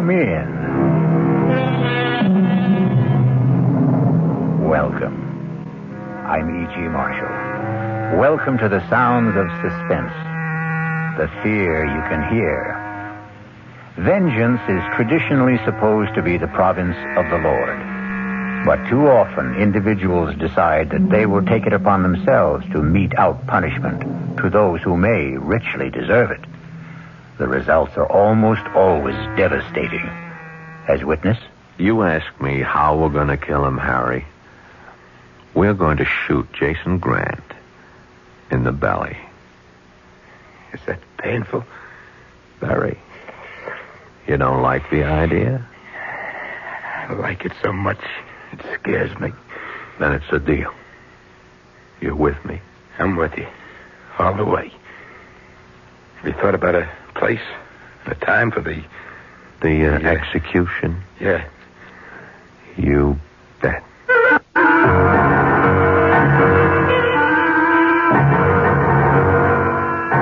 Come in. Welcome. I'm E.G. Marshall. Welcome to the sounds of suspense, the fear you can hear. Vengeance is traditionally supposed to be the province of the Lord. But too often, individuals decide that they will take it upon themselves to mete out punishment to those who may richly deserve it. The results are almost always devastating. As witness? You ask me how we're going to kill him, Harry. We're going to shoot Jason Grant in the belly. Is that painful? Very. You don't like the idea? I like it so much, it scares me. Then it's a deal. You're with me? I'm with you. All the way. Have you thought about a place and a time for the execution? Yeah. You bet.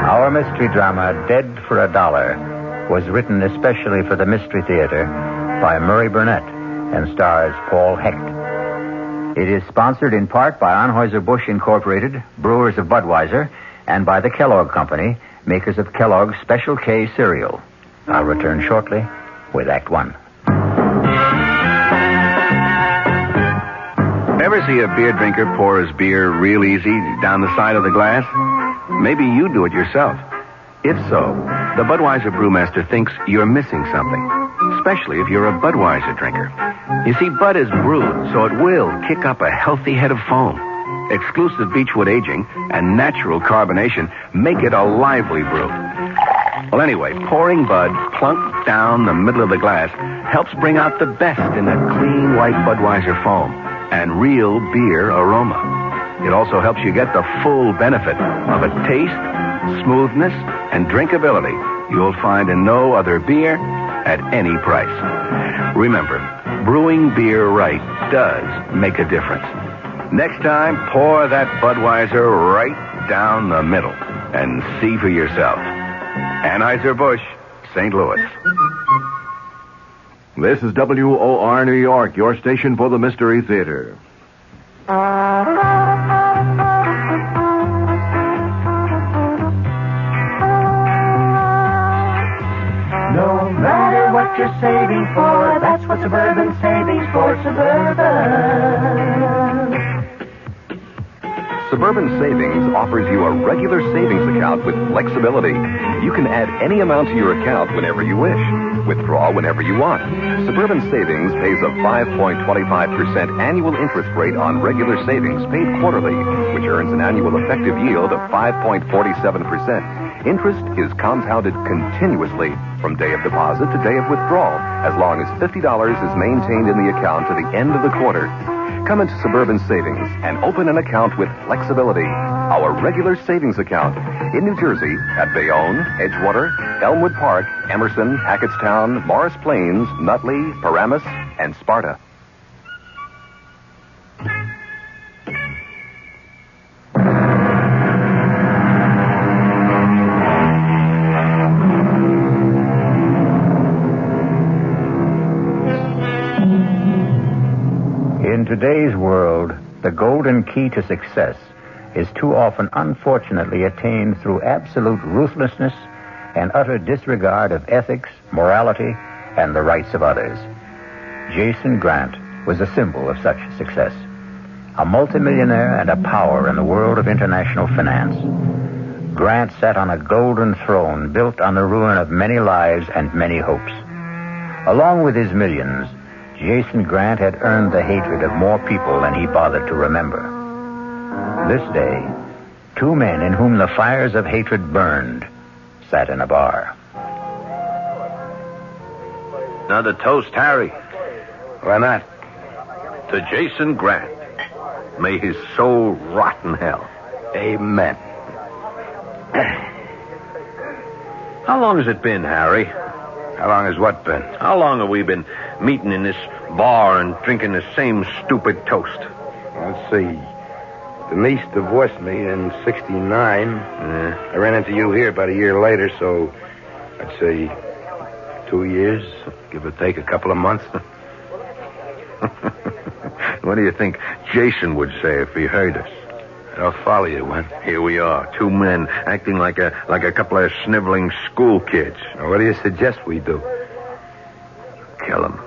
Our mystery drama, Dead for $1, was written especially for the Mystery Theater by Murray Burnett and stars Paul Hecht. It is sponsored in part by Anheuser-Busch Incorporated, brewers of Budweiser, and by the Kellogg Company, makers of Kellogg's Special K cereal. I'll return shortly with Act One. Ever see a beer drinker pour his beer real easy down the side of the glass? Maybe you do it yourself. If so, the Budweiser brewmaster thinks you're missing something, especially if you're a Budweiser drinker. You see, Bud is brewed, so it will kick up a healthy head of foam. Exclusive beechwood aging and natural carbonation make it a lively brew. Well, anyway, pouring Bud plunk down the middle of the glass helps bring out the best in that clean white Budweiser foam and real beer aroma. It also helps you get the full benefit of a taste, smoothness, and drinkability you'll find in no other beer at any price. Remember, brewing beer right does make a difference. Next time, pour that Budweiser right down the middle and see for yourself. Anheuser-Busch, St. Louis. This is WOR New York, your station for the Mystery Theater. No matter what you're saving for, that's what Suburban Savings for Suburban. Suburban Savings offers you a regular savings account with flexibility. You can add any amount to your account whenever you wish. Withdraw whenever you want. Suburban Savings pays a 5.25% annual interest rate on regular savings paid quarterly, which earns an annual effective yield of 5.47%. Interest is compounded continuously from day of deposit to day of withdrawal, as long as $50 is maintained in the account to the end of the quarter. Come into Suburban Savings and open an account with flexibility. Our regular savings account in New Jersey at Bayonne, Edgewater, Elmwood Park, Emerson, Hackettstown, Morris Plains, Nutley, Paramus, and Sparta. In today's world, the golden key to success is too often unfortunately attained through absolute ruthlessness and utter disregard of ethics, morality, and the rights of others. Jason Grant was a symbol of such success. A multimillionaire and a power in the world of international finance. Grant sat on a golden throne built on the ruin of many lives and many hopes. Along with his millions, Jason Grant had earned the hatred of more people than he bothered to remember. This day, two men in whom the fires of hatred burned sat in a bar. Another toast, Harry. Why not? To Jason Grant. May his soul rot in hell. Amen. How long has it been, Harry? How long has what been? How long have we been meeting in this bar and drinking the same stupid toast? Let's see. Denise divorced me in 69. I ran into you here about a year later, so I'd say 2 years, give or take a couple of months. What do you think Jason would say if he heard us? I'll follow you, Wen. Here we are, two men acting like a couple of sniveling school kids. Now, what do you suggest we do? Kill him.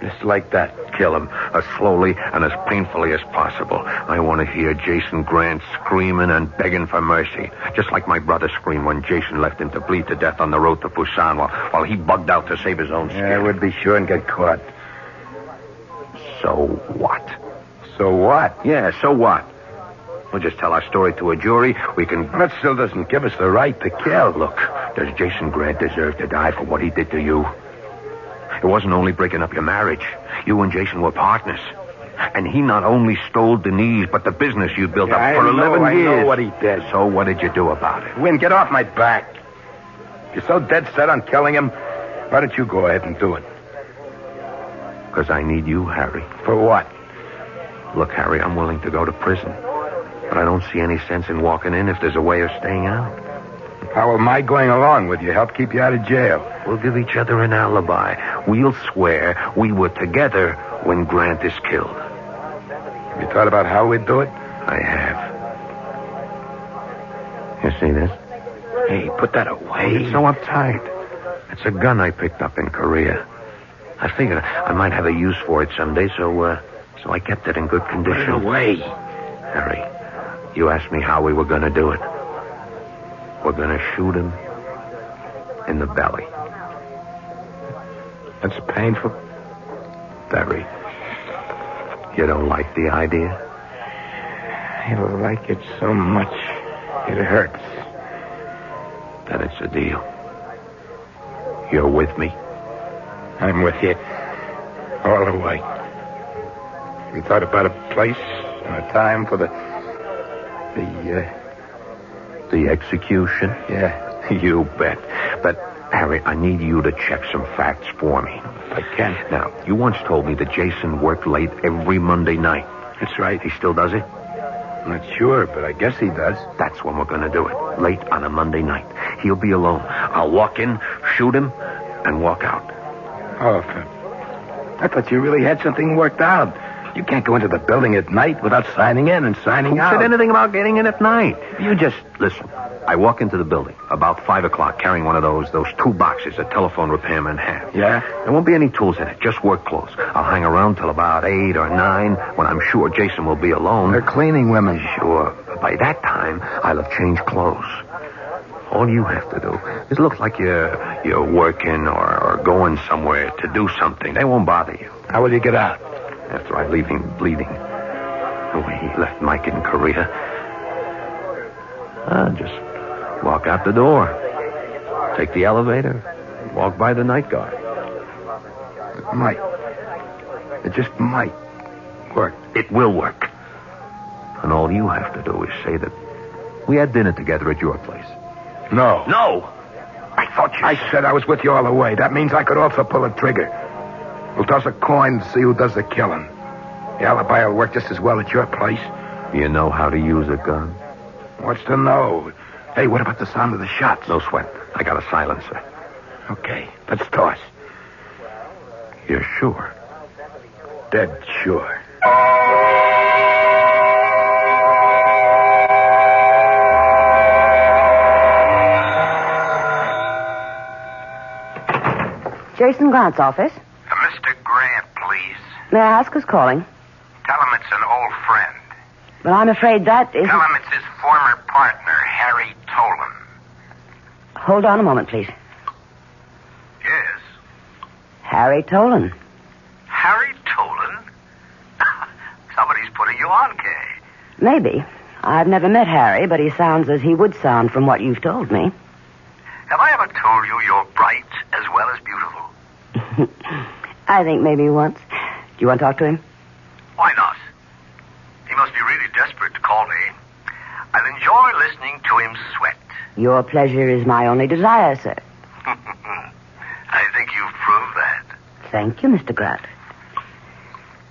Just like that. Kill him as slowly and as painfully as possible. I want to hear Jason Grant screaming and begging for mercy, just like my brother screamed when Jason left him to bleed to death on the road to Busan while he bugged out to save his own skin. Yeah, we'd be sure and get caught. So what? So what? Yeah, so what? We'll just tell our story to a jury. We can... That still doesn't give us the right to kill. Look, does Jason Grant deserve to die for what he did to you? It wasn't only breaking up your marriage. You and Jason were partners. And he not only stole Denise, but the business you built up for 11 years. I know what he did. So what did you do about it? Win, get off my back. You're so dead set on killing him. Why don't you go ahead and do it? Because I need you, Harry. For what? Look, Harry, I'm willing to go to prison. But I don't see any sense in walking in if there's a way of staying out. How will my going along with you help keep you out of jail? We'll give each other an alibi. We'll swear we were together when Grant is killed. Have you thought about how we'd do it? I have. You see this? Hey, put that away. It's so uptight. It's a gun I picked up in Korea. I figured I might have a use for it someday, so I kept it in good condition. Put it away. Harry, you asked me how we were going to do it. We're going to shoot him in the belly. That's painful. Very. You don't like the idea? I like it so much it hurts. Then it's a deal. You're with me? I'm with you. All the way. We thought about a place and a time for the execution? Yeah. You bet. But, Harry, I need you to check some facts for me. If I can. Now, you once told me that Jason worked late every Monday night. That's right. He still does it? I'm not sure, but I guess he does. That's when we're going to do it. Late on a Monday night. He'll be alone. I'll walk in, shoot him, and walk out. Oh, I thought you really had something worked out. You can't go into the building at night without signing in and signing out. Who said anything about getting in at night? You just listen. I walk into the building about 5 o'clock carrying one of those 2 boxes a telephone repairman has. Yeah? There won't be any tools in it, just work clothes. I'll hang around till about 8 or 9 when I'm sure Jason will be alone. They're cleaning women. Sure. But by that time, I'll have changed clothes. All you have to do is look like you're working or going somewhere to do something. They won't bother you. How will you get out? After I leave him bleeding. The way he left Mike in Korea. I'll just walk out the door. Take the elevator. Walk by the night guard. It might. It just might work. It will work. And all you have to do is say that we had dinner together at your place. No. No! I thought you... I said I was with you all the way. That means I could also pull a trigger. We'll toss a coin to see who does the killing. The alibi will work just as well at your place. You know how to use a gun? What's to know? Hey, what about the sound of the shots? No sweat. I got a silencer. Okay, let's toss. You're sure? Dead sure. Jason Grant's office. Mr. Grant, please. May I ask who's calling? Tell him it's an old friend. But I'm afraid that isn't... Tell him it's his former partner, Harry Tolan. Hold on a moment, please. Yes. Harry Tolan. Harry Tolan? Somebody's putting you on, Kay. Maybe. I've never met Harry, but he sounds as he would sound from what you've told me. Have I ever told you you're bright as well as beautiful? I think maybe once. Do you want to talk to him? Why not? He must be really desperate to call me. I'll enjoy listening to him sweat. Your pleasure is my only desire, sir. I think you've proved that. Thank you, Mr. Grant.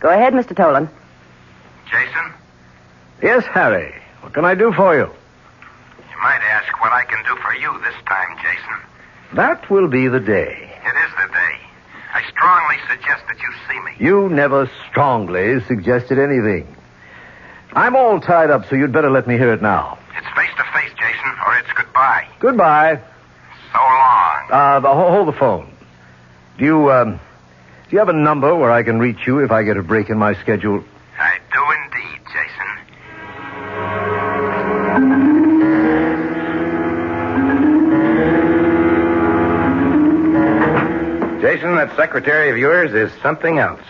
Go ahead, Mr. Tolan. Jason? Yes, Harry. What can I do for you? You might ask what I can do for you this time, Jason. That will be the day. strongly suggest that you see me. You never strongly suggested anything. I'm all tied up, so you'd better let me hear it now. It's face-to-face, Jason, or it's goodbye. Goodbye. So long. Hold the phone. Do you have a number where I can reach you if I get a break in my schedule? I do indeed, Jason. Jason, that secretary of yours is something else.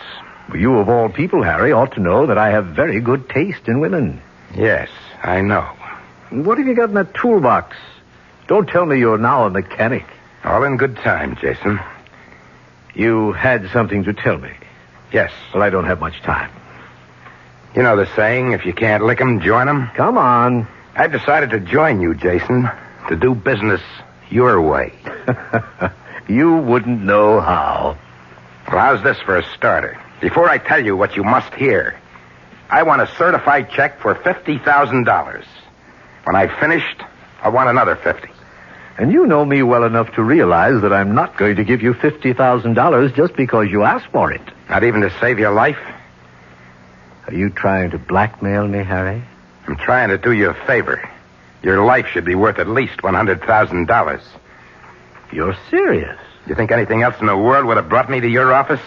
You, of all people, Harry, ought to know that I have very good taste in women. Yes, I know. What have you got in that toolbox? Don't tell me you're now a mechanic. All in good time, Jason. You had something to tell me. Yes. Well, I don't have much time. You know the saying, if you can't lick 'em, join 'em? Come on. I've decided to join you, Jason, to do business your way. You wouldn't know how. Well, how's this for a starter? Before I tell you what you must hear, I want a certified check for $50,000. When I've finished, I want another 50. And you know me well enough to realize that I'm not going to give you $50,000 just because you asked for it. Not even to save your life? Are you trying to blackmail me, Harry? I'm trying to do you a favor. Your life should be worth at least $100,000. You're serious? You think anything else in the world would have brought me to your office?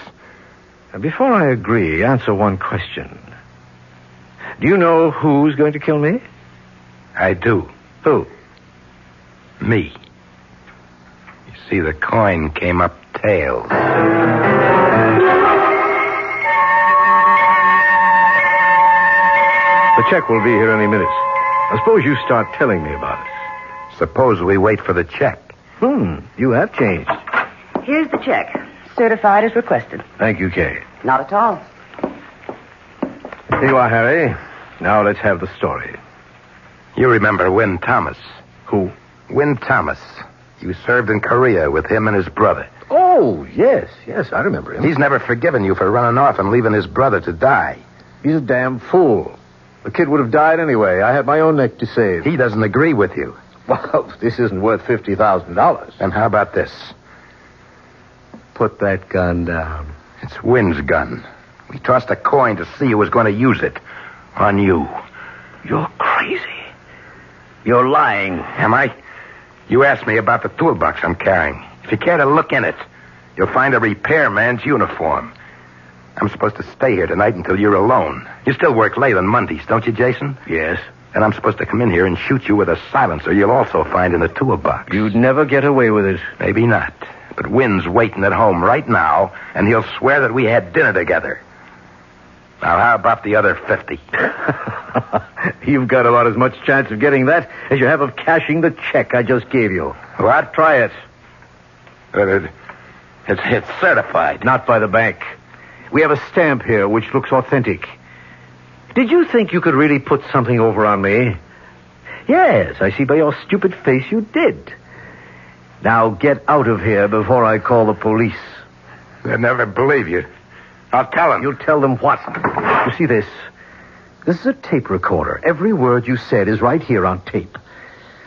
Before I agree, answer one question. Do you know who's going to kill me? I do. Who? Me. You see, the coin came up tails. The check will be here any minute. I suppose you start telling me about it. Suppose we wait for the check. You have changed. Here's the check. Certified as requested. Thank you, Kay. Not at all. Here you are, Harry. Now let's have the story. You remember Win Thomas? Who? Win Thomas. You served in Korea with him and his brother. Oh, yes, I remember him. He's never forgiven you for running off and leaving his brother to die. He's a damn fool. The kid would have died anyway. I had my own neck to save. He doesn't agree with you. Well, this isn't worth $50,000. And how about this? Put that gun down. It's Win's gun. We tossed a coin to see who was going to use it. On you. You're crazy. You're lying. Am I? You asked me about the toolbox I'm carrying. If you care to look in it, you'll find a repairman's uniform. I'm supposed to stay here tonight until you're alone. You still work late on Mondays, don't you, Jason? Yes. And I'm supposed to come in here and shoot you with a silencer you'll also find in the toolbox. You'd never get away with it. Maybe not. But Win's waiting at home right now, and he'll swear that we had dinner together. Now, how about the other 50? You've got about as much chance of getting that as you have of cashing the check I just gave you. What? Try it. It's certified. Not by the bank. We have a stamp here which looks authentic. Did you think you could really put something over on me? Yes, I see by your stupid face you did. Now get out of here before I call the police. They'll never believe you. I'll tell them. You'll tell them what? You see this? This is a tape recorder. Every word you said is right here on tape.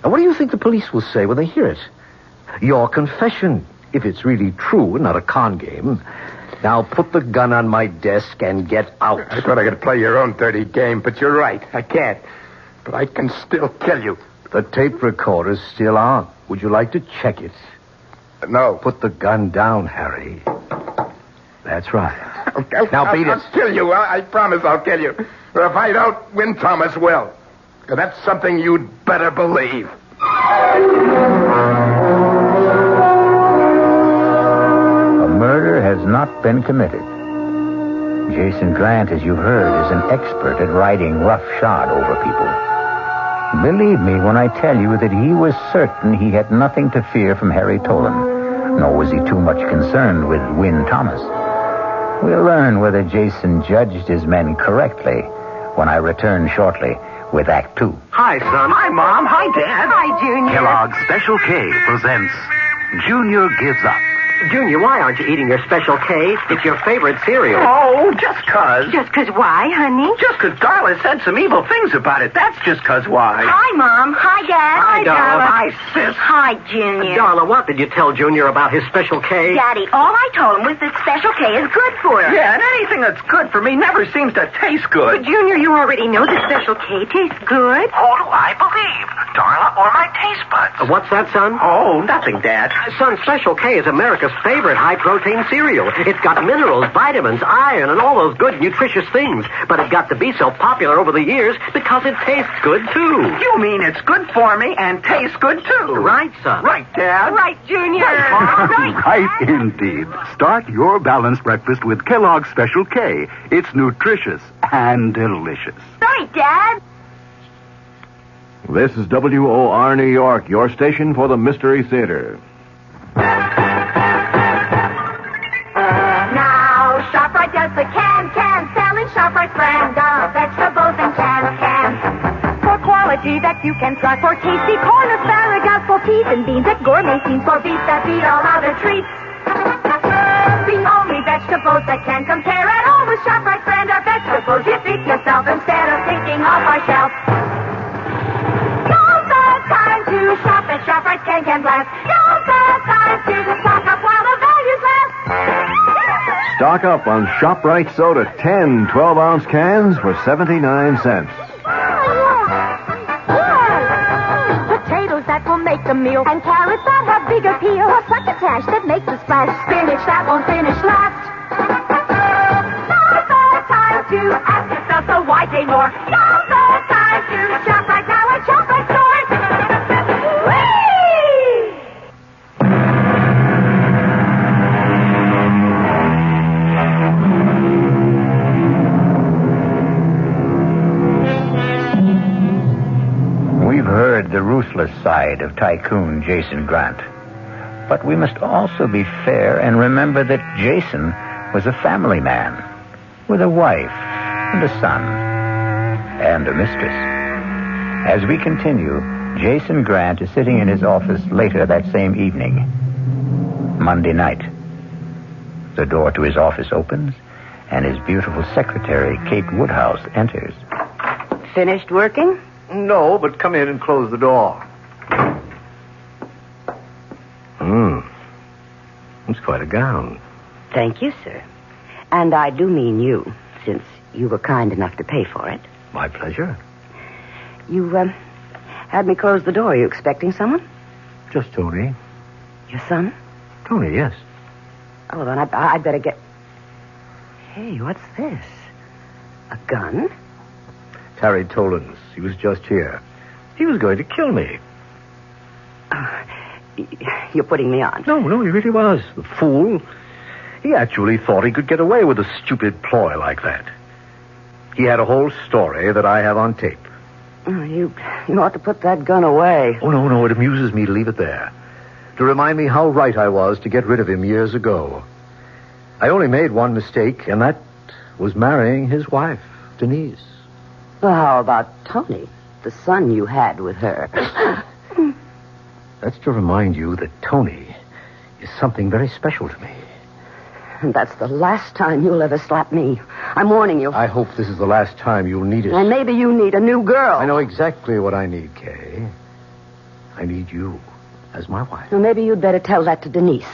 Now, what do you think the police will say when they hear it? Your confession, if it's really true and not a con game. Now put the gun on my desk and get out. I thought I could play your own dirty game, but you're right. I can't. But I can still kill you. The tape recorder's still on. Would you like to check it? No. Put the gun down, Harry. That's right. Now beat it. I'll kill you. I promise I'll kill you. But if I don't, Win Thomas will. And that's something you'd better believe. A murder has not been committed. Jason Grant, as you've heard, is an expert at riding roughshod over people. Believe me when I tell you that he was certain he had nothing to fear from Harry Tolan, nor was he too much concerned with Win Thomas. We'll learn whether Jason judged his men correctly when I return shortly with Act 2. Hi, son. Hi, Mom. Hi, Dad. Hi, Junior. Kellogg's Special K presents Junior Gives Up. Junior, why aren't you eating your Special K? It's your favorite cereal. Oh, just 'cause. Just 'cause why, honey? Just 'cause Darla said some evil things about it. That's just 'cause why. Hi, Mom. Hi, Dad. Hi, Darla. Hi, sis. Hi, Junior. Darla, what did you tell Junior about his Special K? Daddy, all I told him was that Special K is good for him. Yeah, and anything that's good for me never seems to taste But, good. Junior, you already know that Special K tastes good. Who do I believe? Darla or my taste buds? What's that, son? Oh, nothing, Dad. Son, Special K is America's favorite high-protein cereal. It's got minerals, vitamins, iron, and all those good, nutritious things. But it got to be so popular over the years because it tastes good, too. You mean it's good for me and tastes good, too. Right, son. Right, Dad. Right, Junior. Right indeed. Start your balanced breakfast with Kellogg's Special K. It's nutritious and delicious. Right, Dad. This is WOR New York, your station for the Mystery Theater. Now, ShopRite does the can, selling ShopRite brand of vegetables and cans. For quality that you can trust, for tasty corn, asparagus, for peas and beans, at gourmet scenes, for beef that beat all other treats. The only vegetables that can compare at all with ShopRite brand of vegetables you feed yourself instead of thinking off our shelf. Now's the time to shop at ShopRite Can Blast. Now's the time to stock up while the values last. Stock up on ShopRite soda, 10 12-ounce cans for 79 cents. Potatoes that will make the meal, and carrots that have big appeal. A succotash that makes a splash, spinach that won't finish last. Now's the time to ask yourself, so why pay more? Now's the time to shop right now at ShopRite stores. Whee! We've heard the ruthless side of tycoon Jason Grant. But we must also be fair and remember that Jason was a family man with a wife and a son and a mistress. As we continue, Jason Grant is sitting in his office later that same evening, Monday night. The door to his office opens, and his beautiful secretary, Kate Woodhouse, enters. Finished working? No, but come in and close the door. It's quite a gown. Thank you, sir. And I do mean you, since you were kind enough to pay for it. My pleasure. You, had me close the door. Are you expecting someone? Just Tony. Your son? Tony, yes. Oh, then I'd better get... Hey, what's this? A gun? Harry Tolan's. He was just here. He was going to kill me. You're putting me on. No, he really was. The fool. He actually thought he could get away with a stupid ploy like that. He had a whole story that I have on tape. Oh, you ought to put that gun away. Oh, no, it amuses me to leave it there. To remind me how right I was to get rid of him years ago. I only made one mistake, and that was marrying his wife, Denise. Well, how about Tony, the son you had with her? That's to remind you that Tony is something very special to me. And that's the last time you'll ever slap me. I'm warning you. I hope this is the last time you'll need it. And maybe you need a new girl. I know exactly what I need, Kay. I need you as my wife. Well, maybe you'd better tell that to Denise,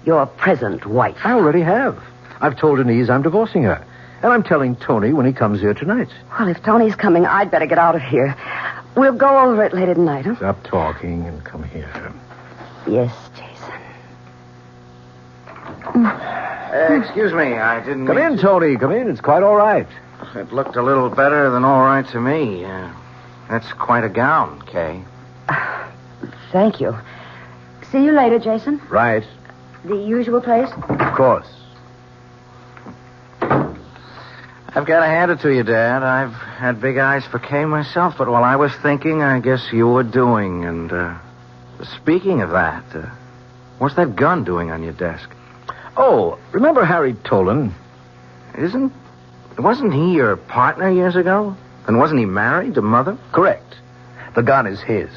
your present wife. I already have. I've told Denise I'm divorcing her. And I'm telling Tony when he comes here tonight. Well, if Tony's coming, I'd better get out of here. We'll go over it later tonight, huh? Stop talking and come here. Yes, Jason. Excuse me, I didn't... Come in, Tony. Come in. It's quite all right. It looked a little better than all right to me. That's quite a gown, Kay. Thank you. See you later, Jason. Right. The usual place? Of course. I've got to hand it to you, Dad. I've had big eyes for Kay myself, but while I was thinking, I guess you were doing. And, speaking of that, what's that gun doing on your desk? Oh, remember Harry Tolan? Wasn't he your partner years ago? And wasn't he married to Mother? Correct. The gun is his.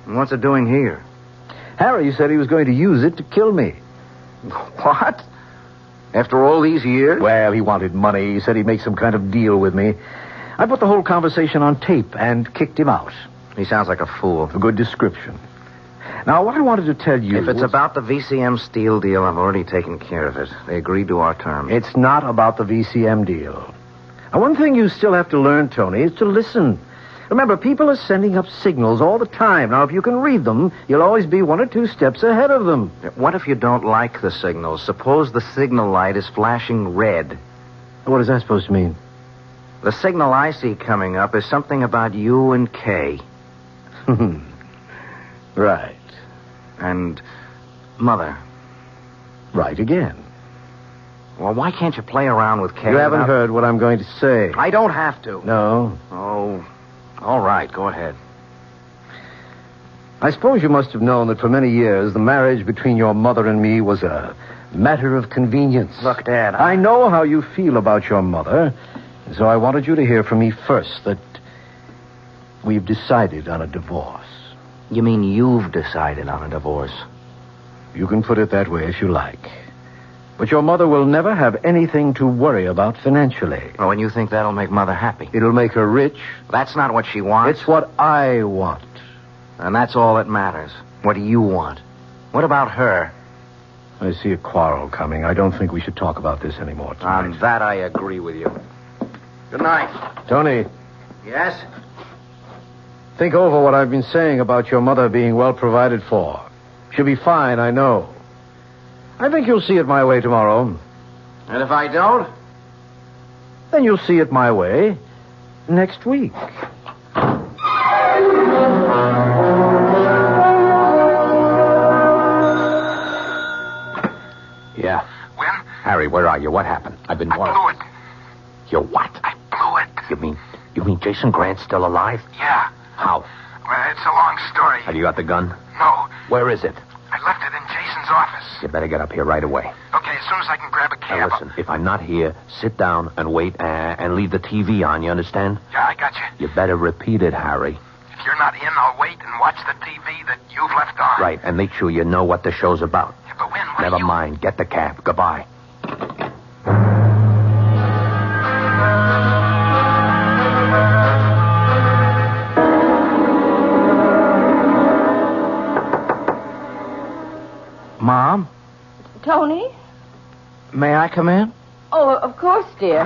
And what's it doing here? Harry said he was going to use it to kill me. What? After all these years? Well, he wanted money. He said he'd make some kind of deal with me. I put the whole conversation on tape and kicked him out. He sounds like a fool. A good description. Now, what I wanted to tell you... If it's about the VCM steel deal, I've already taken care of it. They agreed to our terms. It's not about the VCM deal. Now, one thing you still have to learn, Tony, is to listen. Remember, people are sending up signals all the time. Now, if you can read them, you'll always be 1 or 2 steps ahead of them. What if you don't like the signals? Suppose the signal light is flashing red. What is that supposed to mean? The signal I see coming up is something about you and Kay. Right. And Mother. Right again. Well, why can't you play around with Kay? You haven't heard what I'm going to say. I don't have to. No. Oh, all right. Go ahead. I suppose you must have known that for many years the marriage between your mother and me was a matter of convenience. Look, Dad, I know how you feel about your mother, so I wanted you to hear from me first that we've decided on a divorce. You mean you've decided on a divorce? You can put it that way if you like. But your mother will never have anything to worry about financially. Oh, and you think that'll make Mother happy? It'll make her rich. That's not what she wants. It's what I want. And that's all that matters. What do you want? What about her? I see a quarrel coming. I don't think we should talk about this anymore tonight. On that, I agree with you. Good night. Tony. Yes? Think over what I've been saying about your mother being well provided for. She'll be fine, I know. I think you'll see it my way tomorrow. And if I don't? Then you'll see it my way next week. Yeah. When? Harry, where are you? What happened? I've been worried. I blew it. You what? I blew it. You mean Jason Grant's still alive? Yeah. How? Well, it's a long story. Have you got the gun? No. Where is it? I left it in Jason's office. You better get up here right away. Okay, as soon as I can grab a cab. Now listen, if I'm not here, sit down and wait and leave the TV on, you understand? Yeah, I got you. You better repeat it, Harry. If you're not in, I'll wait and watch the TV that you've left on. Right, and make sure you know what the show's about. Yeah, but when? Never mind. Get the cab. Goodbye. Mom? Tony? May I come in? Oh, of course, dear.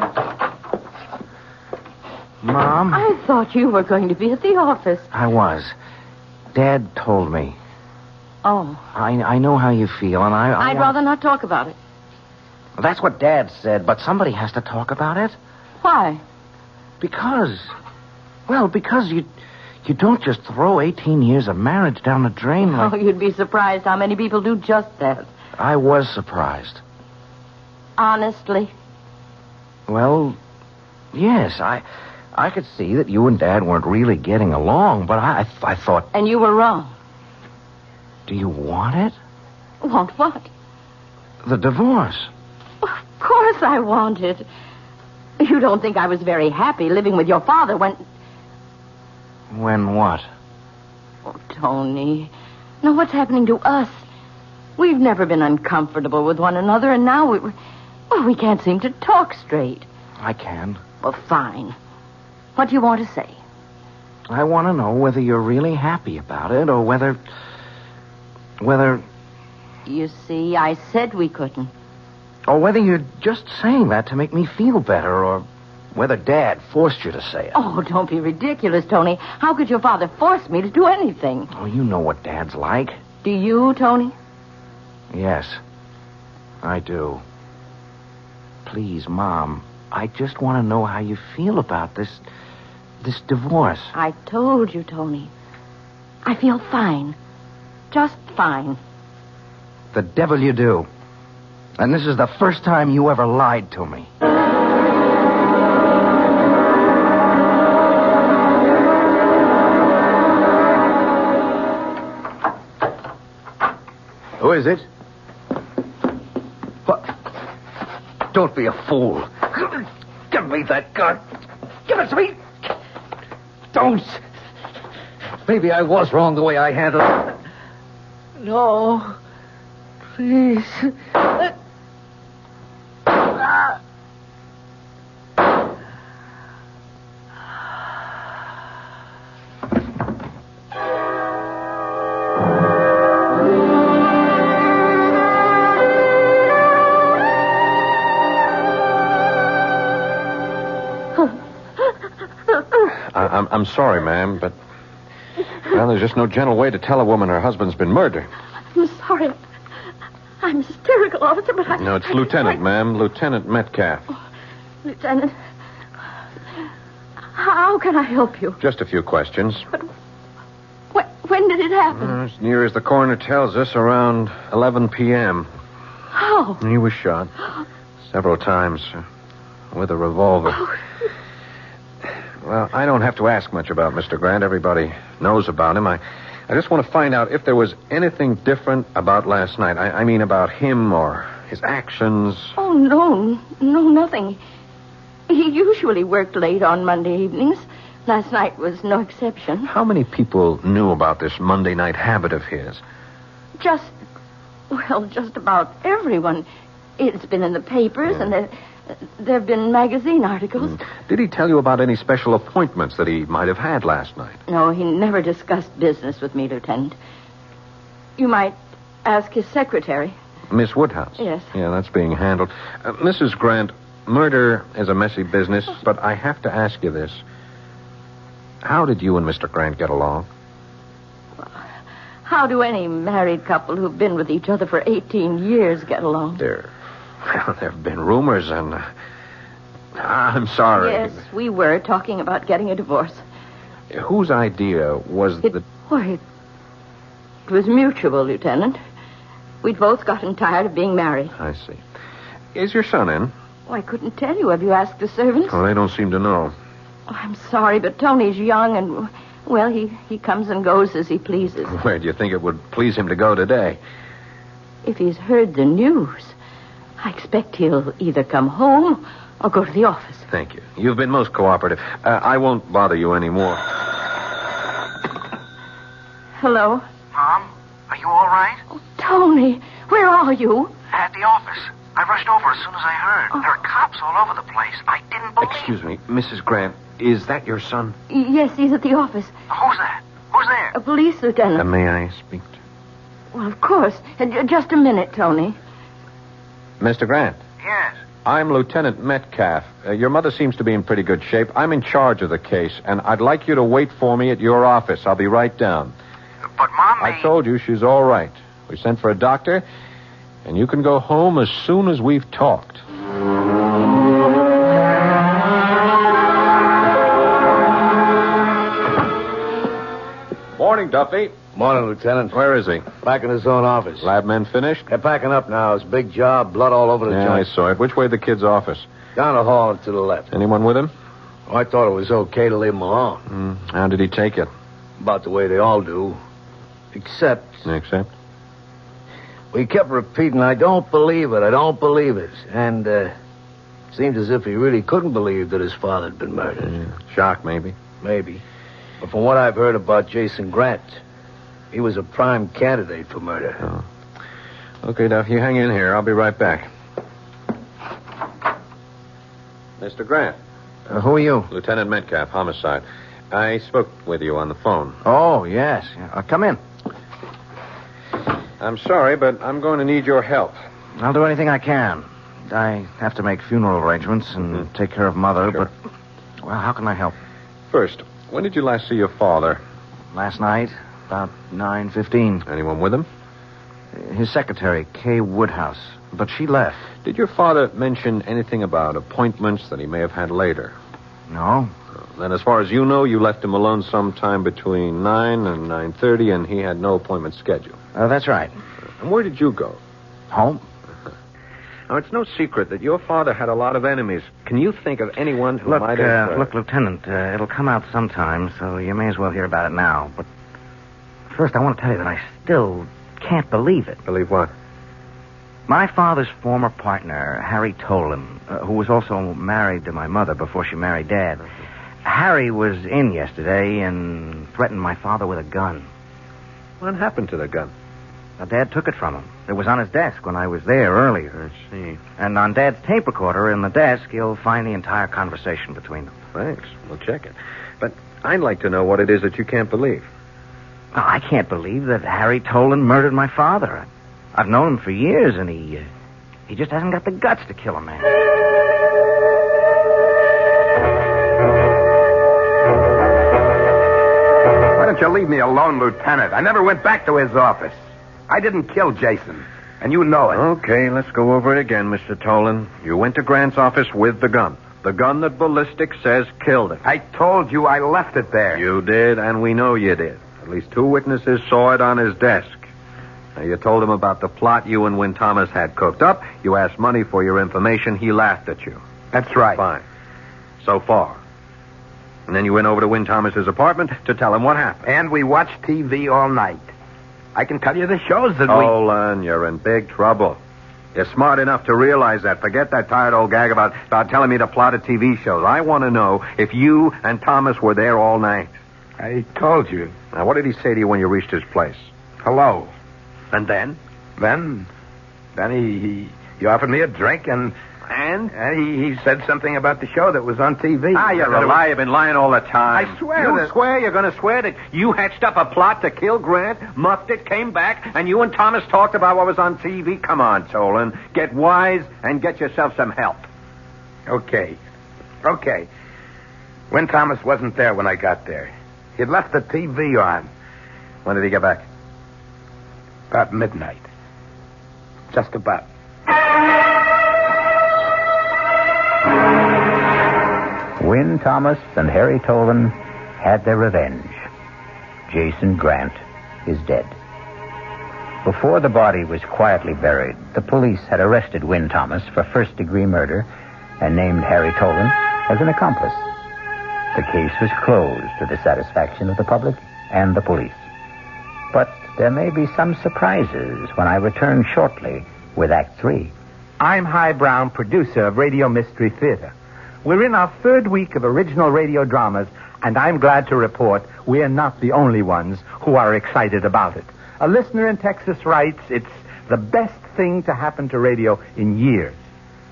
Mom? I thought you were going to be at the office. I was. Dad told me. Oh. I know how you feel, and I'd rather not talk about it. That's what Dad said, but somebody has to talk about it. Why? Because you don't just throw 18 years of marriage down the drain like... Oh, you'd be surprised how many people do just that. I was surprised. Honestly? Well, yes, I could see that you and Dad weren't really getting along, but I thought... And you were wrong. Do you want it? Want what? The divorce. Of course I want it. You don't think I was very happy living with your father when... When what? Oh, Tony. Now, what's happening to us? We've never been uncomfortable with one another, and now we can't seem to talk straight. I can. Well, fine. What do you want to say? I want to know whether you're really happy about it, or whether... You see, I said we couldn't. Or whether you're just saying that to make me feel better, or whether Dad forced you to say it. Oh, don't be ridiculous, Tony. How could your father force me to do anything? Oh, you know what Dad's like. Do you, Tony? Yes, I do. Please, Mom, I just want to know how you feel about this divorce. I told you, Tony. I feel fine. Just fine. The devil you do. And this is the first time you ever lied to me. Who is it? What? Don't be a fool. Give me that gun. Give it to me. Don't. Maybe I was wrong the way I handled it. No. Please. I'm sorry, ma'am, but... Well, there's just no gentle way to tell a woman her husband's been murdered. I'm sorry. I'm hysterical, officer, but I... No, it's Lieutenant, ma'am. Lieutenant Metcalf. Oh, Lieutenant, how can I help you? Just a few questions. But when did it happen? As near as the coroner tells us, around 11 p.m. How? He was shot several times with a revolver. Oh. Well, I don't have to ask much about Mr. Grant. Everybody knows about him. I just want to find out if there was anything different about last night. I mean about him or his actions. Oh, no, nothing. He usually worked late on Monday evenings. Last night was no exception. How many people knew about this Monday night habit of his? Just about everyone. It's been in the papers, and there have been magazine articles. Did he tell you about any special appointments that he might have had last night? No, he never discussed business with me, Lieutenant. You might ask his secretary. Miss Woodhouse? Yes. Yeah, that's being handled. Mrs. Grant, murder is a messy business, but I have to ask you this. How did you and Mr. Grant get along? How do any married couple who've been with each other for 18 years get along? There have been rumors, and... I'm sorry. Yes, we were talking about getting a divorce. Whose idea was it was mutual, Lieutenant. We'd both gotten tired of being married. I see. Is your son in? Oh, I couldn't tell you. Have you asked the servants? Well, they don't seem to know. Oh, I'm sorry, but Tony's young and, well, he comes and goes as he pleases. Where do you think it would please him to go today? If he's heard the news, I expect he'll either come home or go to the office. Thank you. You've been most cooperative. I won't bother you anymore. Hello? Mom, are you all right? Oh, Tony, where are you? At the office. I rushed over as soon as I heard. There are cops all over the place. I didn't believe... Excuse me, Mrs. Grant, is that your son? Yes, he's at the office. Who's that? Who's there? A police lieutenant. May I speak to... Well, of course. Just a minute, Tony. Mr. Grant? Yes? I'm Lieutenant Metcalf. Your mother seems to be in pretty good shape. I'm in charge of the case, and I'd like you to wait for me at your office. I'll be right down. But Mom may... I told you she's all right. We sent for a doctor, and you can go home as soon as we've talked. Morning, Duffy. Morning, Lieutenant. Where is he? Back in his own office. Lab men finished? They're packing up now. It's a big job. Blood all over the joint. I saw it. Which way the kid's office? Down the hall and to the left. Anyone with him? Oh, I thought it was okay to leave him alone. How did he take it? About the way they all do. Except? We kept repeating, I don't believe it, I don't believe it. And, seemed as if he really couldn't believe that his father had been murdered. Shock, maybe. Maybe. But from what I've heard about Jason Grant, he was a prime candidate for murder. Oh. Okay, Duff, you hang in here. I'll be right back. Mr. Grant. Who are you? Lieutenant Metcalf, homicide. I spoke with you on the phone. Oh, yes. Come in. I'm sorry, but I'm going to need your help. I'll do anything I can. I have to make funeral arrangements and take care of Mother, Sure. but... Well, how can I help? First, when did you last see your father? Last night, about 9:15. Anyone with him? His secretary, Kay Woodhouse. But she left. Did your father mention anything about appointments that he may have had later? No. Then as far as you know, you left him alone sometime between 9 and 9:30, and he had no appointment scheduled. That's right. And where did you go? Home. Now, it's no secret that your father had a lot of enemies. Can you think of anyone who might have... Look, Lieutenant, it'll come out sometime, so you may as well hear about it now. But first, I want to tell you that I still can't believe it. Believe what? My father's former partner, Harry Tolan, who was also married to my mother before she married Dad. Harry was in yesterday and threatened my father with a gun. What happened to the gun? Now, Dad took it from him. It was on his desk when I was there earlier. I see. And on Dad's tape recorder in the desk, you'll find the entire conversation between them. Thanks. We'll check it. But I'd like to know what it is that you can't believe. Well, I can't believe that Harry Tolan murdered my father. I've known him for years, and he just hasn't got the guts to kill a man. Why don't you leave me alone, Lieutenant? I never went back to his office. I didn't kill Jason, and you know it. Okay, let's go over it again, Mr. Tolan. You went to Grant's office with the gun. The gun that ballistics says killed him. I told you I left it there. You did, and we know you did. At least 2 witnesses saw it on his desk. Now, you told him about the plot you and Win Thomas had cooked up. You asked money for your information. He laughed at you. That's right. Fine. So far. And then you went over to Win Thomas's apartment to tell him what happened. And we watched TV all night. I can tell you the shows that Tolan, you're in big trouble. You're smart enough to realize that. Forget that tired old gag about telling me to plot a TV shows. I want to know if you and Thomas were there all night. I told you. Now, what did he say to you when you reached his place? Hello. And then? Then he offered me a drink, and he said something about the show that was on TV. You're a liar. You've been lying all the time. I swear You swear? You're going to swear that you hatched up a plot to kill Grant, muffed it, came back, and you and Thomas talked about what was on TV? Come on, Tolan. Get wise and get yourself some help. Okay. When Thomas wasn't there when I got there. He'd left the TV on. When did he get back? About midnight. Just about. Win Thomas and Harry Tolan had their revenge. Jason Grant is dead. Before the body was quietly buried, the police had arrested Win Thomas for first-degree murder and named Harry Tolan as an accomplice. The case was closed to the satisfaction of the public and the police. But there may be some surprises when I return shortly with Act 3. I'm High Brown, producer of Radio Mystery Theater. We're in our 3rd week of original radio dramas, and I'm glad to report we're not the only ones who are excited about it. A listener in Texas writes, it's the best thing to happen to radio in years.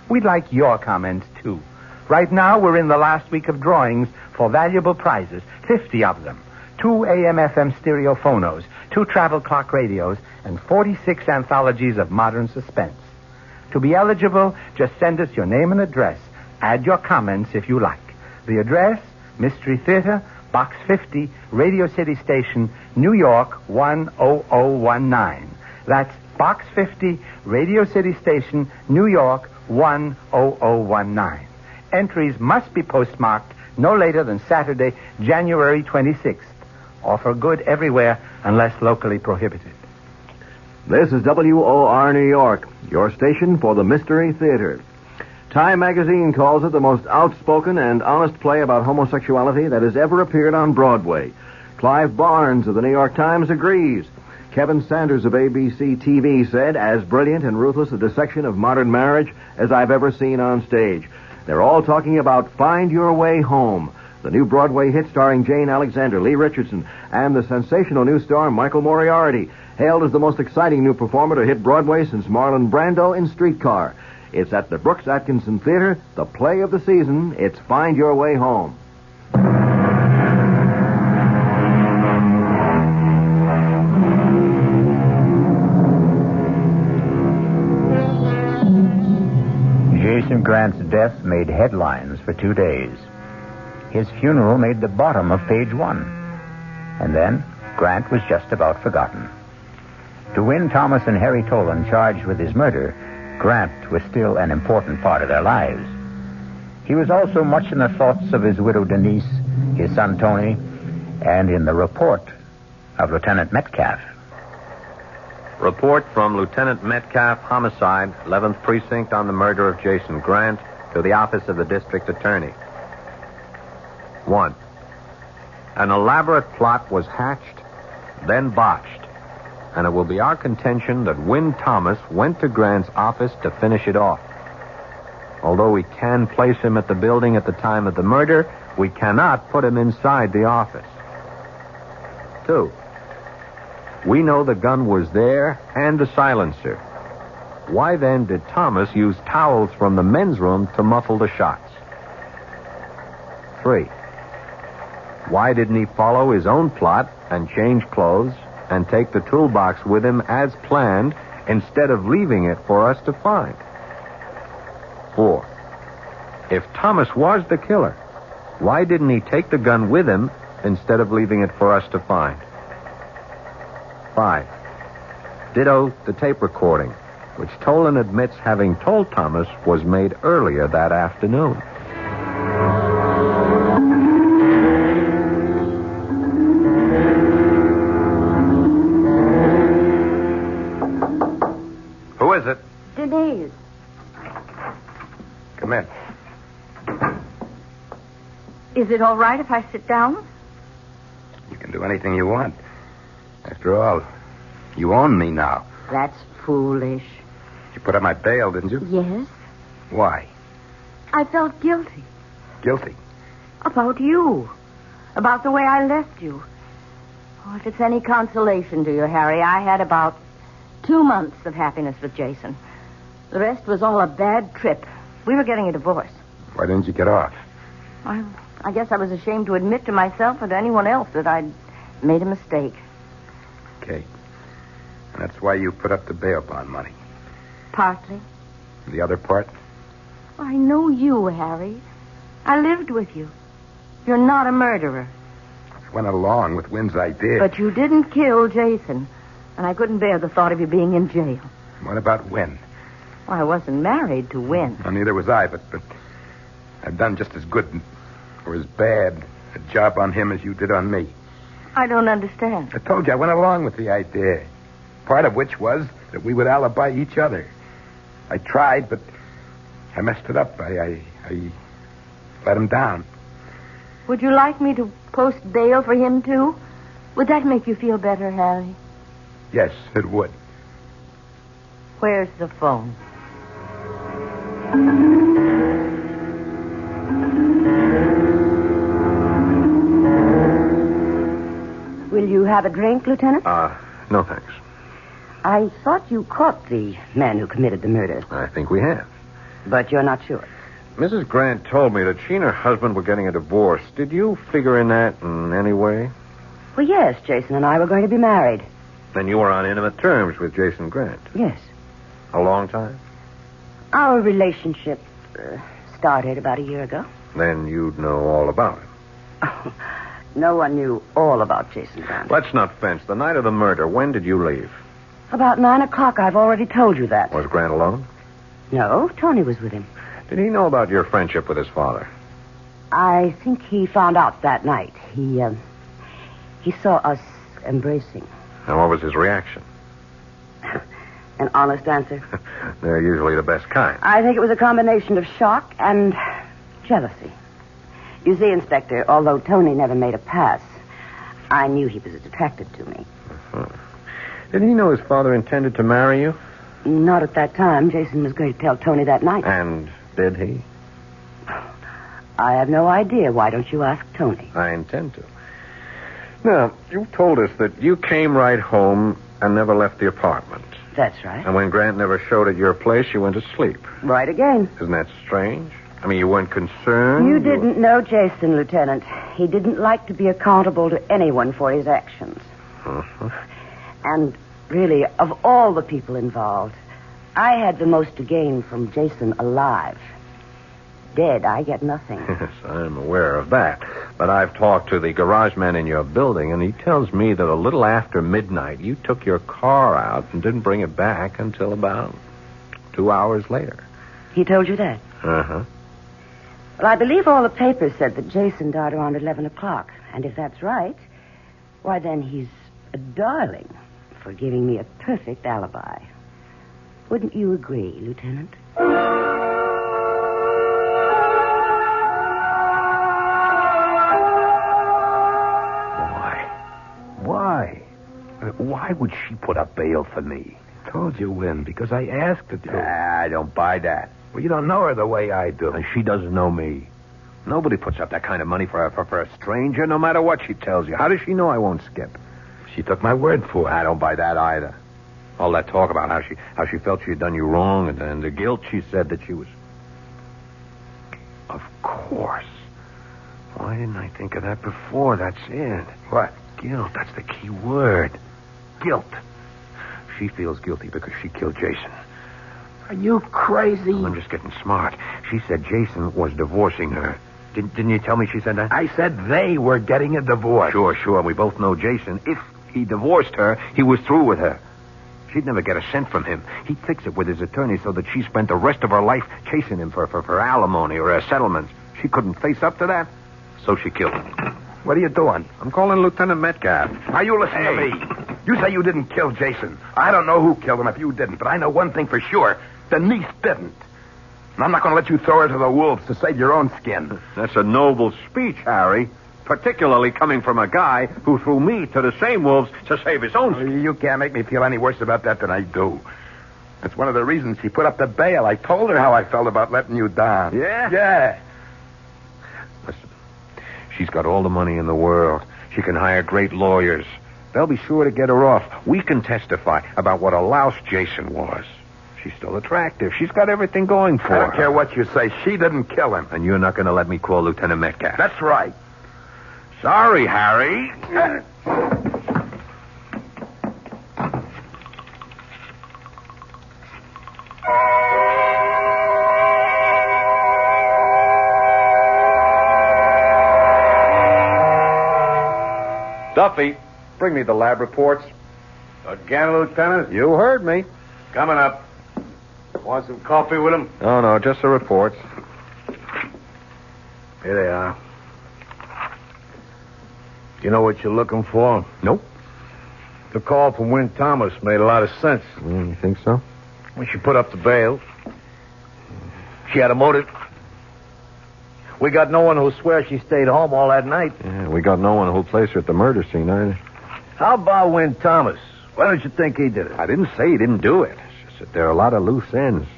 We'd like your comments, too. Right now, we're in the last week of drawings for valuable prizes, 50 of them. 2 AM/FM stereo phonos, 2 travel clock radios, and 46 anthologies of modern suspense. To be eligible, just send us your name and address. Add your comments if you like. The address, Mystery Theater, Box 50, Radio City Station, New York 10019. That's Box 50, Radio City Station, New York 10019. Entries must be postmarked no later than Saturday, January 26th. Offer good everywhere unless locally prohibited. This is WOR New York, your station for the Mystery Theater. Time magazine calls it the most outspoken and honest play about homosexuality that has ever appeared on Broadway. Clive Barnes of the New York Times agrees. Kevin Sanders of ABC TV said, as brilliant and ruthless a dissection of modern marriage as I've ever seen on stage. They're all talking about Find Your Way Home, the new Broadway hit starring Jane Alexander, Lee Richardson, and the sensational new star Michael Moriarty, hailed as the most exciting new performer to hit Broadway since Marlon Brando in Streetcar. It's at the Brooks Atkinson Theater, the play of the season. It's Find Your Way Home. Jason Grant's death made headlines for 2 days. His funeral made the bottom of page 1. And then Grant was just about forgotten. To Win Thomas and Harry Tolan charged with his murder, Grant was still an important part of their lives. He was also much in the thoughts of his widow Denise, his son Tony, and in the report of Lieutenant Metcalf. Report from Lieutenant Metcalf, homicide, 11th Precinct, on the murder of Jason Grant, to the office of the district attorney. 1. An elaborate plot was hatched, then botched, and it will be our contention that Win Thomas went to Grant's office to finish it off. Although we can place him at the building at the time of the murder, we cannot put him inside the office. 2. We know the gun was there and the silencer. Why then did Thomas use towels from the men's room to muffle the shots? 3. Why didn't he follow his own plot and change clothes and take the toolbox with him as planned instead of leaving it for us to find? 4. If Thomas was the killer, why didn't he take the gun with him instead of leaving it for us to find. 5. Ditto the tape recording, which Tolan admits having told Thomas was made earlier that afternoon. Who is it? Denise. Come in. Is it all right if I sit down? You can do anything you want. After all, you own me now. That's foolish. You put up my bail, didn't you? Yes. Why? I felt guilty. Guilty? About you. About the way I left you. Oh, if it's any consolation to you, Harry, I had about 2 months of happiness with Jason. The rest was all a bad trip. We were getting a divorce. Why didn't you get off? I guess I was ashamed to admit to myself or to anyone else that I'd made a mistake. Kate. And that's why you put up the bail bond money. Partly. The other part? I know you, Harry. I lived with you. You're not a murderer. I went along with Wynn's idea. But you didn't kill Jason. And I couldn't bear the thought of you being in jail. What about Wynn? Well, I wasn't married to Wynn. Well, neither was I, but I've done just as good or as bad a job on him as you did on me. I don't understand. I told you I went along with the idea. Part of which was that we would alibi each other. I tried, but I messed it up. I let him down. Would you like me to post bail for him, too? Would that make you feel better, Harry? Yes, it would. Where's the phone? Will you have a drink, Lieutenant? No thanks. I thought you caught the man who committed the murder. I think we have. But you're not sure. Mrs. Grant told me that she and her husband were getting a divorce. Did you figure in that in any way? Well, yes, Jason and I were going to be married. Then you were on intimate terms with Jason Grant. Yes. A long time? Our relationship started about a year ago. Then you'd know all about it. Oh, no one knew all about Jason Grant. Let's not fence. The night of the murder, when did you leave? About 9 o'clock. I've already told you that. Was Grant alone? No, Tony was with him. Did he know about your friendship with his father? I think he found out that night. He saw us embracing. And what was his reaction? An honest answer? They're usually the best kind. I think it was a combination of shock and jealousy. You see, Inspector, although Tony never made a pass, I knew he was attracted to me. Uh-huh. Did he know his father intended to marry you? Not at that time. Jason was going to tell Tony that night. And did he? I have no idea. Why don't you ask Tony? I intend to. Now, you told us that you came right home and never left the apartment. That's right. And when Grant never showed at your place, you went to sleep. Right again. Isn't that strange? I mean, you weren't concerned? You didn't know Jason, Lieutenant. He didn't like to be accountable to anyone for his actions. Uh-huh. And really, of all the people involved, I had the most to gain from Jason alive. Dead, I get nothing. Yes, I'm aware of that. But I've talked to the garage man in your building, and he tells me that a little after midnight, you took your car out and didn't bring it back until about 2 hours later. He told you that? Uh-huh. Well, I believe all the papers said that Jason died around 11 o'clock. And if that's right, why then he's a darling for giving me a perfect alibi. Wouldn't you agree, Lieutenant? Why would she put up bail for me? I told you, Wynn, because I asked her to. I don't buy that. Well, you don't know her the way I do. And she doesn't know me. Nobody puts up that kind of money for a stranger, no matter what she tells you. How does she know I won't skip? She took my word for it. I don't buy that either. All that talk about how she felt she had done you wrong and the guilt she said that she was... Of course. Why didn't I think of that before? That's it. What? Guilt. That's the key word. Guilt. She feels guilty because she killed Jason. Are you crazy? I'm just getting smart. She said Jason was divorcing her. Didn't you tell me she said that? I said they were getting a divorce. Sure. We both know Jason. If he divorced her, he was through with her. She'd never get a cent from him. He'd fix it with his attorney so that she spent the rest of her life chasing him for alimony or settlements. She couldn't face up to that, so she killed him. What are you doing? I'm calling Lieutenant Metcalf. Now, you listen to me. You say you didn't kill Jason. I don't know who killed him if you didn't, but I know one thing for sure. Denise didn't. And I'm not going to let you throw her to the wolves to save your own skin. That's a noble speech, Harry. Particularly coming from a guy who threw me to the same wolves to save his own skin. You can't make me feel any worse about that than I do. That's one of the reasons she put up the bail. I told her how I felt about letting you down. Yeah? Yeah. Listen, she's got all the money in the world. She can hire great lawyers. They'll be sure to get her off. We can testify about what a louse Jason was. She's still attractive. She's got everything going for her. I don't care what you say. She didn't kill him. And you're not going to let me call Lieutenant Metcalf. That's right. Sorry, Harry. Duffy, bring me the lab reports. Again, Lieutenant? You heard me. Coming up. Want some coffee with him? No, just the reports. Here they are. You know what you're looking for? Nope. The call from Wynn Thomas made a lot of sense. You think so? When she put up the bail, she had a motive. We got no one who'll swear she stayed home all that night. Yeah, we got no one who'll place her at the murder scene either. How about Wynn Thomas? Why don't you think he did it? I didn't say he didn't do it. It's just that there are a lot of loose ends.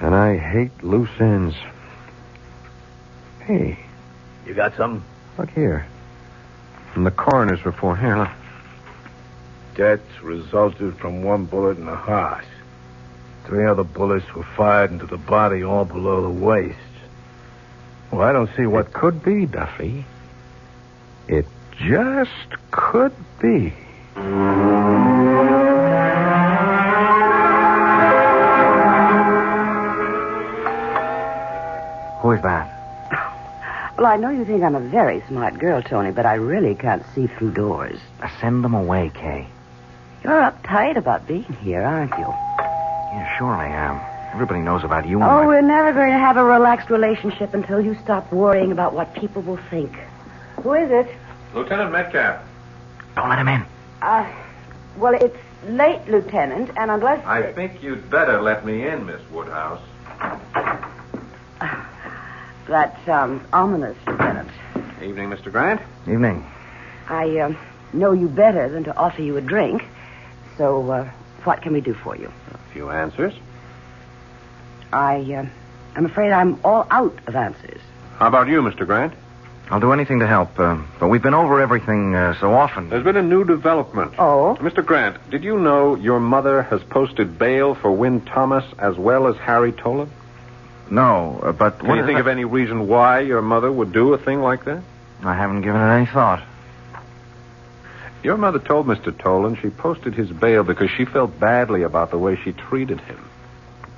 And I hate loose ends. Hey. You got something? Look here. From the coroner's report. Here, look. Death resulted from one bullet in the heart. 3 other bullets were fired into the body, all below the waist. Well, I don't see what... It could be, Duffy. It just could be. Who is that? Well, I know you think I'm a very smart girl, Tony, but I really can't see through doors. Send them away, Kay. You're uptight about being here, aren't you? Yeah, sure I am. Everybody knows about you. Oh, we're never going to have a relaxed relationship until you stop worrying about what people will think. Who is it? Lieutenant Metcalf. Don't let him in. Well, it's late, Lieutenant, and unless... I think you'd better let me in, Miss Woodhouse. That's ominous, Lieutenant. Evening, Mr. Grant. Evening. I know you better than to offer you a drink. So, what can we do for you? A few answers. I'm afraid I'm all out of answers. How about you, Mr. Grant? I'll do anything to help, but we've been over everything so often. There's been a new development. Oh? Mr. Grant, did you know your mother has posted bail for Wynn Thomas as well as Harry Tolan? No, but... Can you think of any reason why your mother would do a thing like that? I haven't given it any thought. Your mother told Mr. Tolan she posted his bail because she felt badly about the way she treated him.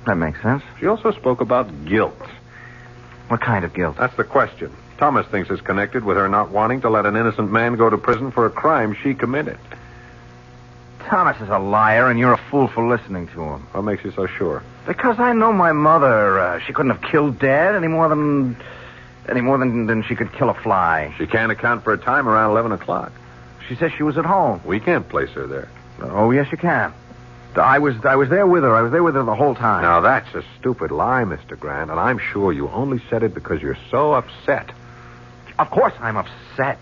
That makes sense. She also spoke about guilt. What kind of guilt? That's the question. Thomas thinks it's connected with her not wanting to let an innocent man go to prison for a crime she committed. Thomas is a liar, and you're a fool for listening to him. What makes you so sure? Because I know my mother. She couldn't have killed Dad any more than she could kill a fly. She can't account for a time around 11 o'clock. She says she was at home. We can't place her there. Oh, yes, you can. I was there with her. I was there with her the whole time. Now, that's a stupid lie, Mr. Grant, and I'm sure you only said it because you're so upset. Of course I'm upset.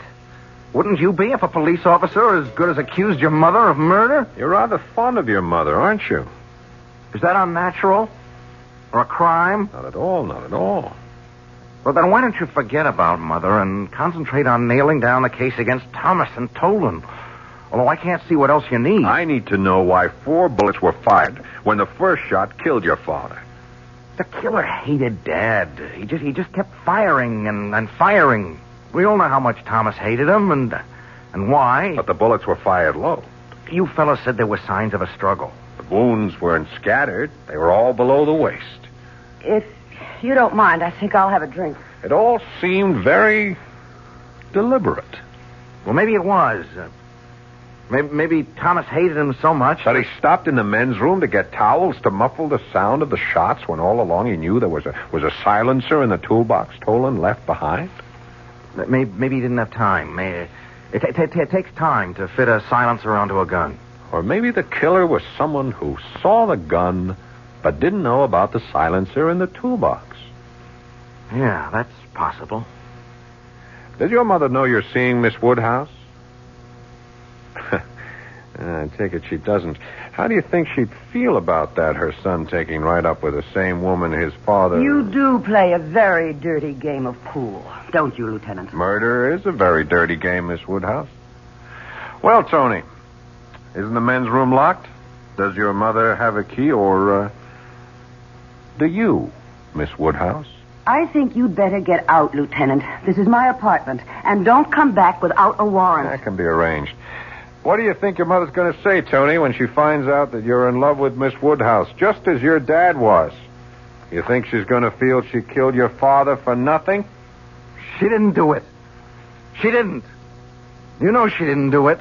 Wouldn't you be if a police officer as good as accused your mother of murder? You're rather fond of your mother, aren't you? Is that unnatural? Or a crime? Not at all, not at all. Well, then why don't you forget about Mother and concentrate on nailing down the case against Thomas and Tolan? Although I can't see what else you need. I need to know why 4 bullets were fired when the first shot killed your father. The killer hated Dad. He just kept firing and firing. We all know how much Thomas hated him and why. But the bullets were fired low. You fellas said there were signs of a struggle. The wounds weren't scattered. They were all below the waist. If you don't mind, I think I'll have a drink. It all seemed very deliberate. Well, maybe it was. Maybe Thomas hated him so much that he stopped in the men's room to get towels to muffle the sound of the shots when all along he knew there was a silencer in the toolbox Tolan left behind. Maybe he didn't have time. It takes time to fit a silencer onto a gun. Or maybe the killer was someone who saw the gun but didn't know about the silencer in the toolbox. Yeah, that's possible. Did your mother know you're seeing Miss Woodhouse? I take it she doesn't. How do you think she'd feel about that, her son taking right up with the same woman his father... You do play a very dirty game of pool, don't you, Lieutenant? Murder is a very dirty game, Miss Woodhouse. Well, Tony, isn't the men's room locked? Does your mother have a key, or do you, Miss Woodhouse? I think you'd better get out, Lieutenant. This is my apartment, and don't come back without a warrant. That can be arranged. What do you think your mother's going to say, Tony, when she finds out that you're in love with Miss Woodhouse, just as your dad was? You think she's going to feel she killed your father for nothing? She didn't do it. She didn't. You know she didn't do it.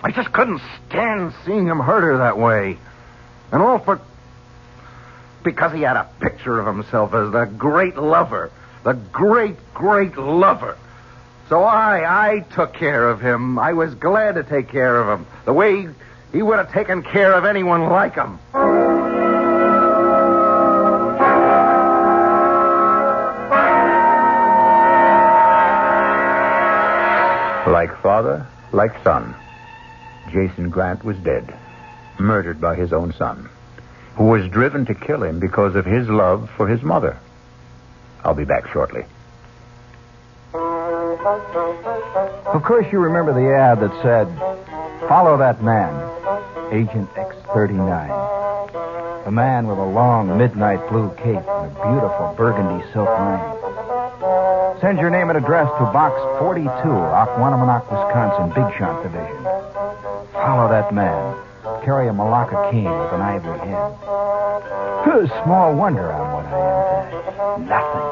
I just couldn't stand seeing him hurt her that way. And all because he had a picture of himself as the great lover. The great, great lover. So I took care of him. I was glad to take care of him. The way he would have taken care of anyone like him. Like father, like son, Jason Grant was dead, murdered by his own son, who was driven to kill him because of his love for his mother. I'll be back shortly. Of course, you remember the ad that said, "Follow that man, Agent X39. A man with a long midnight blue cape and a beautiful burgundy silk line. Send your name and address to Box 42, Aquanamonoc, Wisconsin, Big Shot Division. Follow that man. Carry a Malacca cane with an ivory head. Small wonder I'm what I am today. Nothing.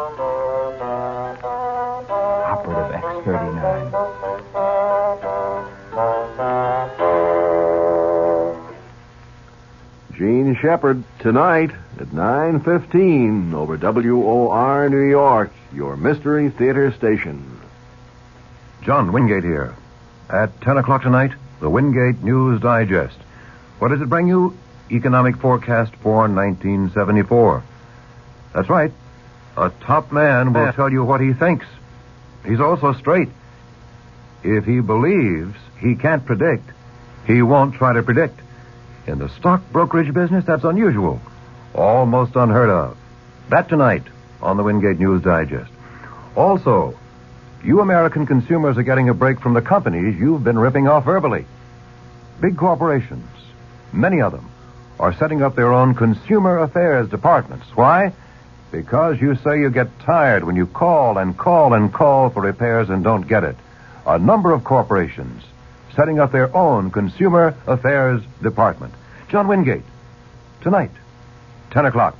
Operative X39. Gene Shepard, tonight at 9:15 over WOR New York, your Mystery Theater station. John Wingate here. At 10 o'clock tonight, the Wingate News Digest. What does it bring you? Economic forecast for 1974. That's right. A top man will tell you what he thinks. He's also straight. If he believes he can't predict, he won't try to predict. In the stock brokerage business, that's unusual. Almost unheard of. That tonight on the Wingate News Digest. Also, you American consumers are getting a break from the companies you've been ripping off verbally. Big corporations, many of them, are setting up their own consumer affairs departments. Why? Because you say you get tired when you call and call and call for repairs and don't get it. A number of corporations setting up their own consumer affairs department. John Wingate, tonight, 10 o'clock,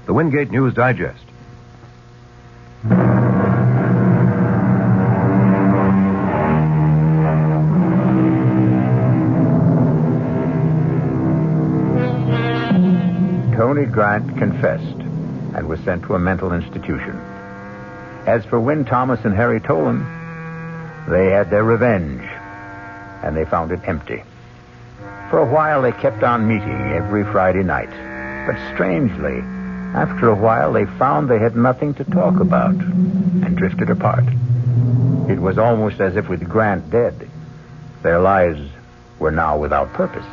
the Wingate News Digest. Tony Grant confessed and was sent to a mental institution. As for Win Thomas and Harry Tolan, they had their revenge, and they found it empty. For a while, they kept on meeting every Friday night. But strangely, after a while, they found they had nothing to talk about and drifted apart. It was almost as if with Grant dead, their lives were now without purpose.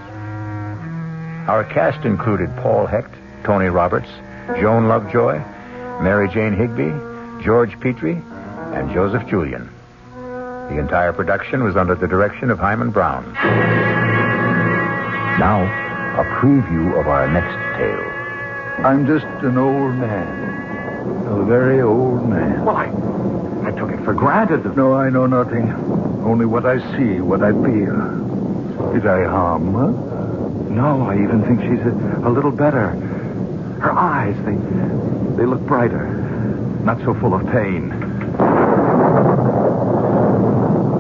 Our cast included Paul Hecht, Tony Roberts, Joan Lovejoy, Mary Jane Higby, George Petrie, and Joseph Julian. The entire production was under the direction of Hyman Brown. Now, a preview of our next tale. I'm just an old man. A very old man. Well, I took it for granted. No, I know nothing. Only what I see, what I feel. Did I harm her? No, I even think she's a little better. Her eyes, they look brighter. Not so full of pain.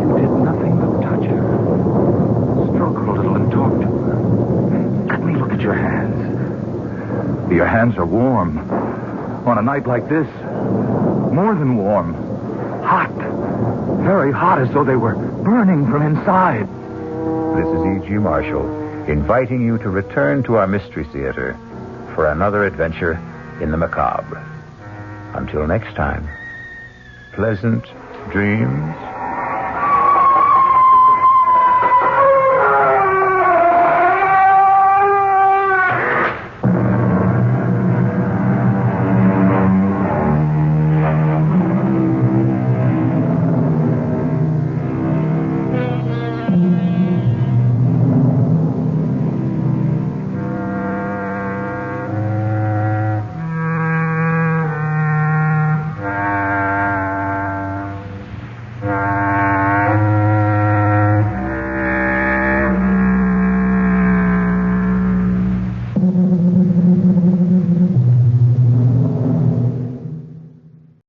You did nothing but touch her. Stroke her a little and talk to her. Let me look at your hands. Your hands are warm. On a night like this, more than warm. Hot. Very hot, as though they were burning from inside. This is E.G. Marshall, inviting you to return to our Mystery Theater for another adventure in the macabre. Until next time, pleasant dreams.